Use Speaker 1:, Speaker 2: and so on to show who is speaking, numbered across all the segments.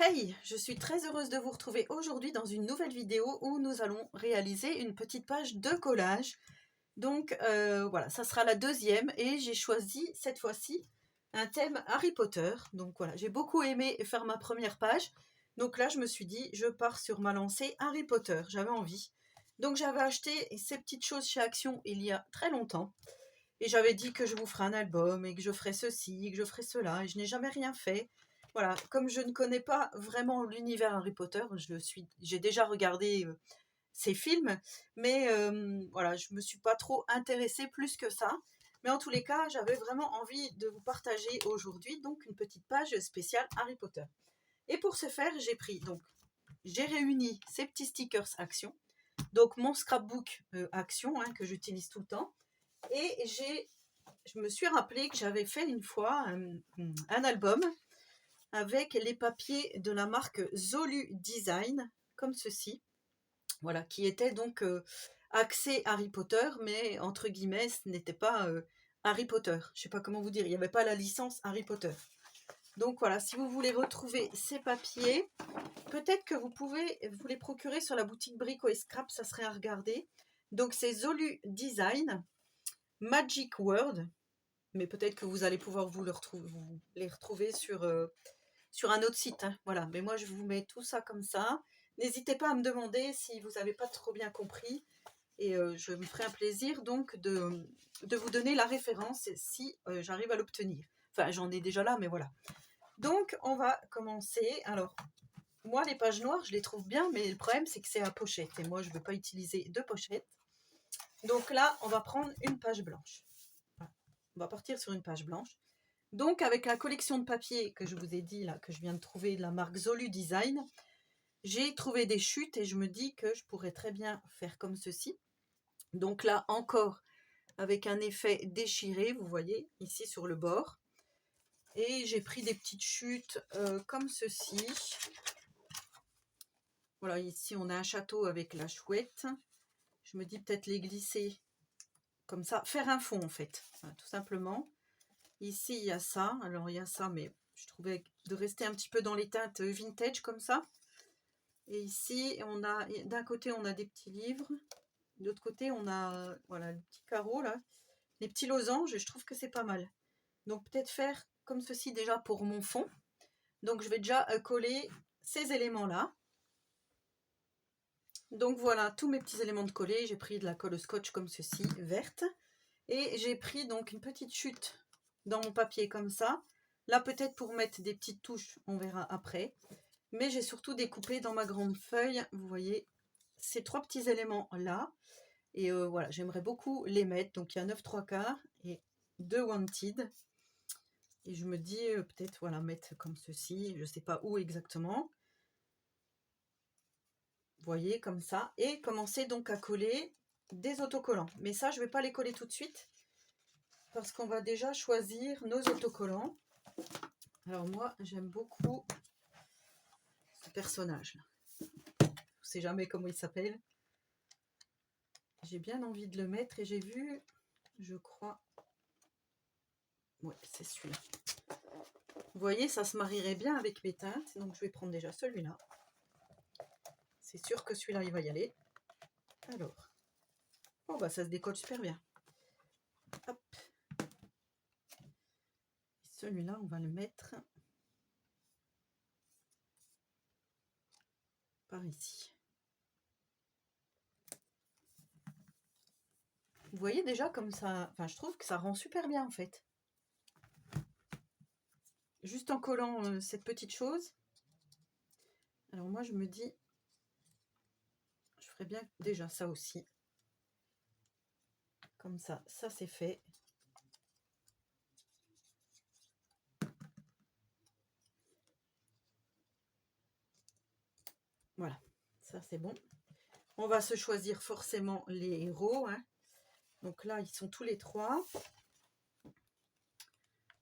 Speaker 1: Hey, je suis très heureuse de vous retrouver aujourd'hui dans une nouvelle vidéo où nous allons réaliser une petite page de collage. Donc voilà, ça sera la deuxième et j'ai choisi cette fois-ci un thème Harry Potter. Donc voilà, j'ai beaucoup aimé faire ma première page. Donc là, je me suis dit, je pars sur ma lancée Harry Potter, j'avais envie. Donc j'avais acheté ces petites choses chez Action il y a très longtemps. Et j'avais dit que je vous ferai un album et que je ferai ceci, que je ferai cela, et je n'ai jamais rien fait. Voilà, comme je ne connais pas vraiment l'univers Harry Potter, j'ai déjà regardé ces films, mais voilà, je me suis pas trop intéressée plus que ça. Mais en tous les cas, j'avais vraiment envie de vous partager aujourd'hui donc une petite page spéciale Harry Potter. Et pour ce faire, j'ai réuni ces petits stickers Action, donc mon scrapbook Action que j'utilise tout le temps, et je me suis rappelé que j'avais fait une fois un album avec les papiers de la marque Zolu Design, comme ceci, voilà, qui était donc axé Harry Potter, mais entre guillemets, ce n'était pas Harry Potter. Je ne sais pas comment vous dire, il n'y avait pas la licence Harry Potter. Donc voilà, si vous voulez retrouver ces papiers, peut-être que vous pouvez vous les procurer sur la boutique Brico et Scrap, ça serait à regarder. Donc c'est Zolu Design, Magic Word, mais peut-être que vous allez pouvoir vous les retrouver sur un autre site. Voilà, mais moi je vous mets tout ça comme ça. N'hésitez pas à me demander si vous n'avez pas trop bien compris et je me ferai un plaisir donc de vous donner la référence si j'arrive à l'obtenir. Enfin, j'en ai déjà là, mais voilà. Donc, on va commencer. Alors, moi, les pages noires, je les trouve bien, mais le problème, c'est que c'est à pochette. Et moi, je ne veux pas utiliser de pochette. Donc là, on va prendre une page blanche. Voilà. On va partir sur une page blanche. Donc, avec la collection de papier que je vous ai dit, là, que je viens de trouver de la marque Zolu Design, j'ai trouvé des chutes et je me dis que je pourrais très bien faire comme ceci. Donc là, encore, avec un effet déchiré, vous voyez, ici sur le bord. Et j'ai pris des petites chutes comme ceci. Voilà, ici, on a un château avec la chouette. Je me dis peut-être les glisser comme ça. Faire un fond, en fait, voilà, tout simplement. Ici, il y a ça. Alors, il y a ça, mais je trouvais de rester un petit peu dans les teintes vintage comme ça. Et ici, on a d'un côté, on a des petits livres. De l'autre côté, on a voilà, le petit carreau, là. Les petits losanges, je trouve que c'est pas mal. Donc, peut-être faire comme ceci déjà pour mon fond. Donc, je vais déjà coller ces éléments-là. Donc, voilà, tous mes petits éléments de coller. J'ai pris de la colle au scotch comme ceci, verte. Et j'ai pris donc une petite chute dans mon papier comme ça. Là, peut-être pour mettre des petites touches, on verra après. Mais j'ai surtout découpé dans ma grande feuille, vous voyez, ces trois petits éléments-là. Et voilà, j'aimerais beaucoup les mettre. Donc, il y a 9 3/4 et 2 wanted. Et je me dis peut-être, voilà, mettre comme ceci. Je ne sais pas où exactement. Vous voyez, comme ça. Et commencer donc à coller des autocollants. Mais ça, je ne vais pas les coller tout de suite. Parce qu'on va déjà choisir nos autocollants. Alors moi, j'aime beaucoup ce personnage-là. Je ne sais jamais comment il s'appelle. J'ai bien envie de le mettre et j'ai vu, je crois... Ouais, c'est celui-là. Vous voyez, ça se marierait bien avec mes teintes. Donc je vais prendre déjà celui-là. C'est sûr que celui-là, il va y aller. Alors. Oh bah ça se décolle super bien. Hop. Celui-là, on va le mettre par ici. Vous voyez déjà comme ça, enfin je trouve que ça rend super bien en fait. Juste en collant cette petite chose. Alors moi je me dis, je ferais bien déjà ça aussi. Comme ça, ça c'est fait. Voilà, ça c'est bon. On va se choisir forcément les héros. Donc là, ils sont tous les trois.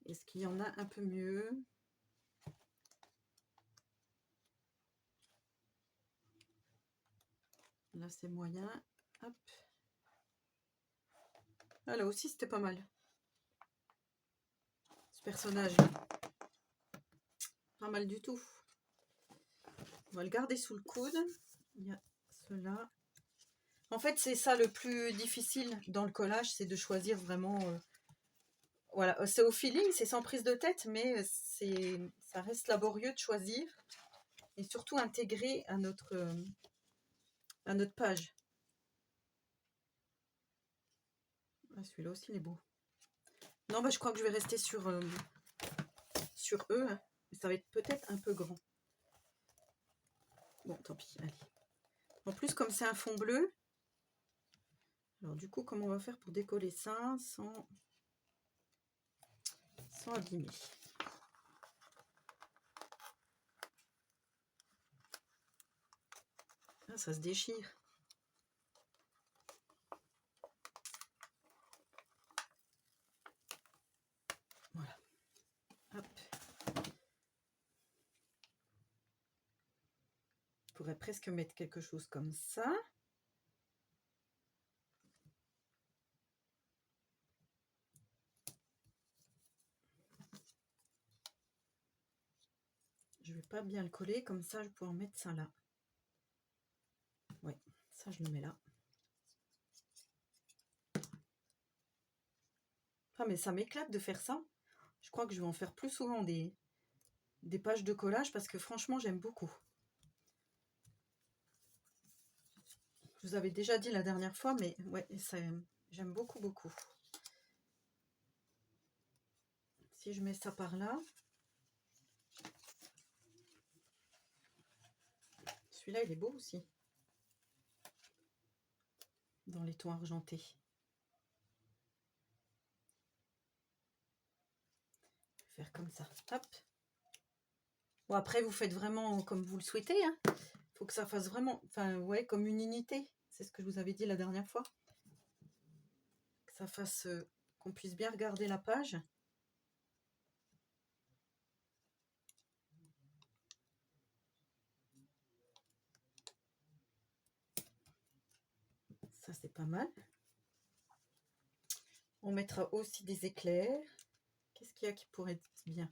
Speaker 1: Est-ce qu'il y en a un peu mieux? Là, c'est moyen. Hop. Ah, là aussi, c'était pas mal. Ce personnage. Pas mal du tout. On va le garder sous le coude. Il y a cela. En fait, c'est ça le plus difficile dans le collage, c'est de choisir vraiment... voilà, c'est au feeling, c'est sans prise de tête, mais ça reste laborieux de choisir. Et surtout intégrer à notre page. Ah, celui-là aussi, il est beau. Non, bah, je crois que je vais rester sur eux. Hein. Ça va être peut-être un peu grand. Bon, tant pis, allez. En plus, comme c'est un fond bleu, alors du coup, comment on va faire pour décoller ça sans abîmer? Ah, ça se déchire. Voilà. Hop. Je pourrais presque mettre quelque chose comme ça. Je vais pas bien le coller, comme ça je vais pouvoir mettre ça là. Oui, ça je le mets là. Ah mais ça m'éclate de faire ça. Je crois que je vais en faire plus souvent des pages de collage parce que franchement j'aime beaucoup. Je vous avais déjà dit la dernière fois, mais ouais, j'aime beaucoup, beaucoup. Si je mets ça par là, celui-là il est beau aussi. Dans les tons argentés. Faire comme ça. Hop. Bon, après, vous faites vraiment comme vous le souhaitez. Hein. Faut que ça fasse vraiment, enfin, ouais, comme une unité. C'est ce que je vous avais dit la dernière fois. Que ça fasse, qu'on puisse bien regarder la page. Ça, c'est pas mal. On mettra aussi des éclairs. Qu'est-ce qu'il y a qui pourrait être bien?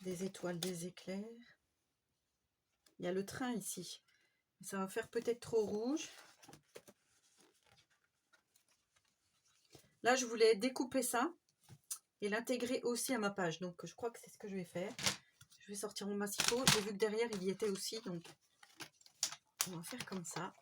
Speaker 1: Des étoiles, des éclairs. Il y a le train ici. Ça va faire peut-être trop rouge. Là, je voulais découper ça et l'intégrer aussi à ma page. Donc, je crois que c'est ce que je vais faire. Je vais sortir mon massifo. J'ai vu que derrière, il y était aussi. Donc, on va faire comme ça.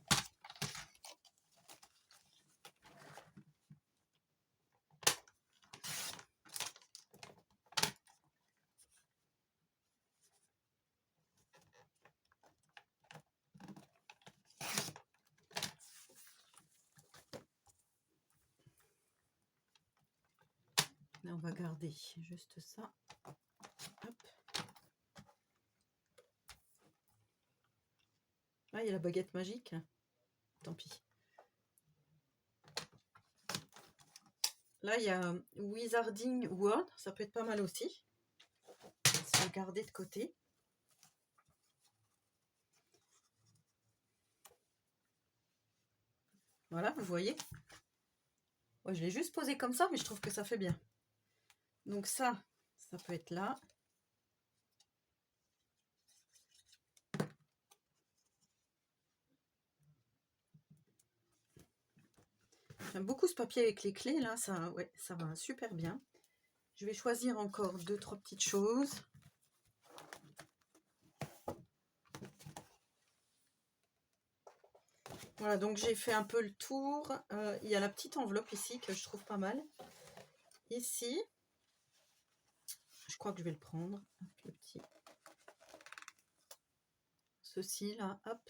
Speaker 1: Là, on va garder juste ça. Hop. Ah, il y a la baguette magique. Tant pis. Là, il y a Wizarding World. Ça peut être pas mal aussi. On va le garder de côté. Voilà, vous voyez. Ouais, je l'ai juste posé comme ça, mais je trouve que ça fait bien. Donc ça peut être là. J'aime beaucoup ce papier avec les clés, là, ça, ouais, ça va super bien. Je vais choisir encore 2-3 petites choses. Voilà, donc j'ai fait un peu le tour. Il y a la petite enveloppe ici que je trouve pas mal. Ici, je crois que je vais le prendre. Hop, le petit. Ceci, là, hop.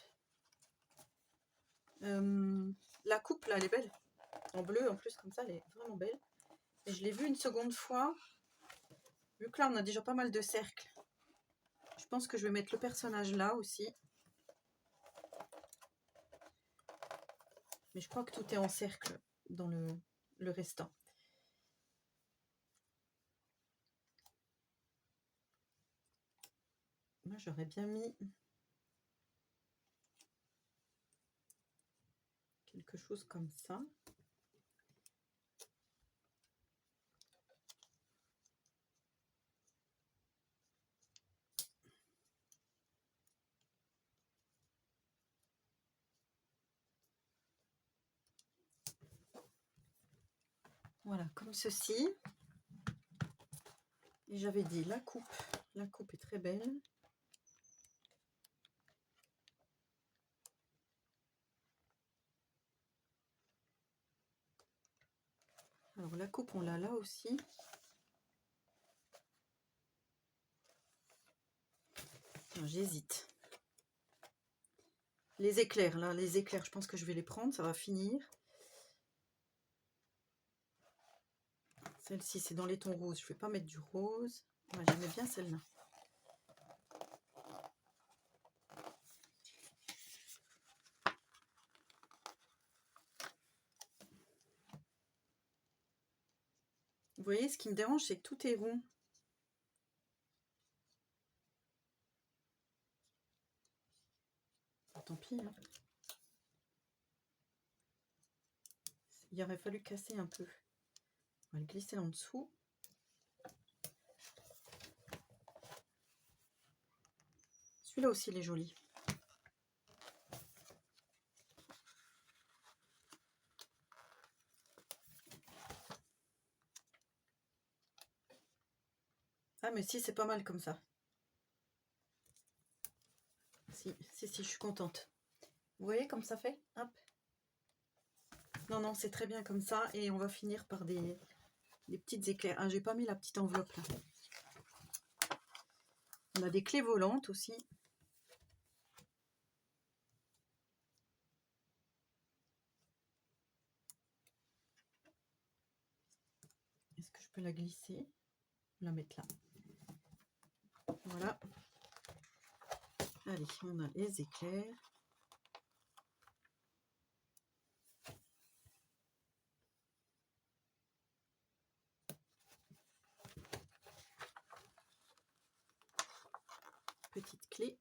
Speaker 1: La coupe, là, elle est belle. En bleu, en plus, comme ça, elle est vraiment belle. Et je l'ai vue une seconde fois. Vu que là, on a déjà pas mal de cercles. Je pense que je vais mettre le personnage là aussi. Mais je crois que tout est en cercle dans le restant. Moi, j'aurais bien mis quelque chose comme ça. Voilà, comme ceci. Et j'avais dit la coupe est très belle. Alors la coupe, on l'a là aussi. J'hésite. Les éclairs, là, les éclairs, je pense que je vais les prendre, ça va finir. Celle-ci, c'est dans les tons roses. Je ne vais pas mettre du rose. Ouais, j'aimais bien celle-là. Vous voyez, ce qui me dérange, c'est que tout est rond. Tant pis. Hein. Il aurait fallu casser un peu. On va le glisser en dessous. Celui-là aussi, il est joli. Ah, mais si, c'est pas mal comme ça. Si, je suis contente. Vous voyez comme ça fait? Hop. Non, non, c'est très bien comme ça. Et on va finir par des petites éclairs. Ah, j'ai pas mis la petite enveloppe là. On a des clés volantes aussi. Est-ce que je peux la glisser? La mettre là. Voilà. Allez, on a les éclairs. Petite clé.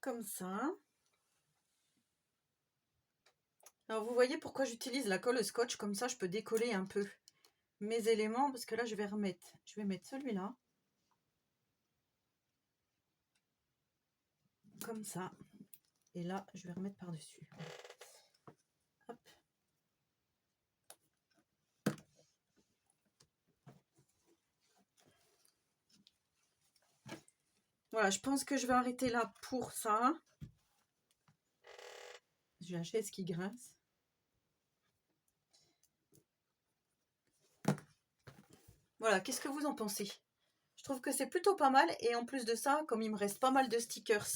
Speaker 1: Comme ça. Alors vous voyez pourquoi j'utilise la colle scotch, comme ça je peux décoller un peu mes éléments, parce que là je vais mettre celui-là. Comme ça. Et là je vais remettre par-dessus. Hop. Voilà, je pense que je vais arrêter là pour ça. J'ai la chaise qui grince. Voilà, qu'est-ce que vous en pensez? Je trouve que c'est plutôt pas mal. Et en plus de ça, comme il me reste pas mal de stickers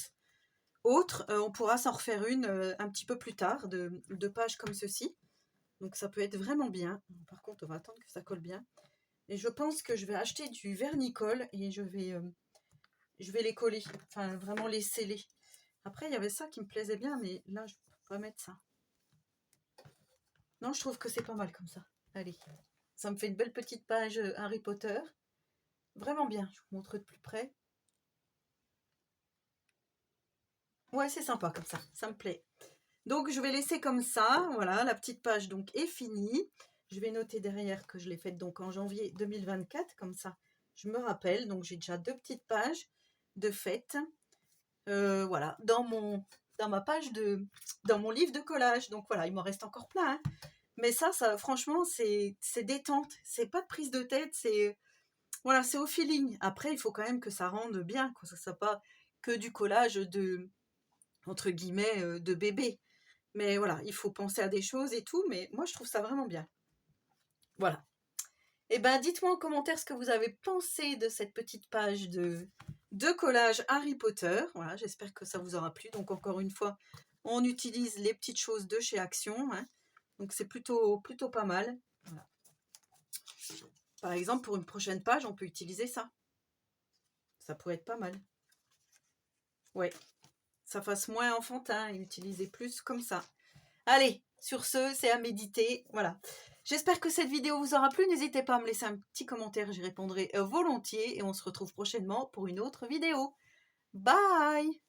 Speaker 1: autres, on pourra s'en refaire une un petit peu plus tard, de pages comme ceci. Donc ça peut être vraiment bien. Par contre, on va attendre que ça colle bien. Et je pense que je vais acheter du vernis-colle et je vais les coller. Enfin, vraiment les sceller. Après, il y avait ça qui me plaisait bien, mais là, je ne peux pas mettre ça. Non, je trouve que c'est pas mal comme ça. Allez, ça me fait une belle petite page Harry Potter. Vraiment bien, je vous montre de plus près. Ouais, c'est sympa comme ça me plaît. Donc, je vais laisser comme ça. Voilà, la petite page donc est finie. Je vais noter derrière que je l'ai faite donc en janvier 2024, comme ça je me rappelle. Donc, j'ai déjà 2 petites pages de fête. Voilà, dans ma page dans mon livre de collage. Donc voilà, il m'en reste encore plein. Hein. Mais ça franchement, c'est détente. C'est pas de prise de tête. C'est voilà, c'est au feeling. Après, il faut quand même que ça rende bien, que ça soit pas que du collage entre guillemets, de bébé. Mais voilà, il faut penser à des choses et tout. Mais moi, je trouve ça vraiment bien. Voilà. Et ben, dites-moi en commentaire ce que vous avez pensé de cette petite page de collage Harry Potter. Voilà, j'espère que ça vous aura plu. Donc, encore une fois, on utilise les petites choses de chez Action. Hein. Donc, c'est plutôt pas mal. Voilà. Par exemple, pour une prochaine page, on peut utiliser ça. Ça pourrait être pas mal. Ouais, ça fasse moins enfantin et utiliser plus comme ça. Allez, sur ce, c'est à méditer. Voilà. J'espère que cette vidéo vous aura plu. N'hésitez pas à me laisser un petit commentaire, j'y répondrai volontiers. Et on se retrouve prochainement pour une autre vidéo. Bye!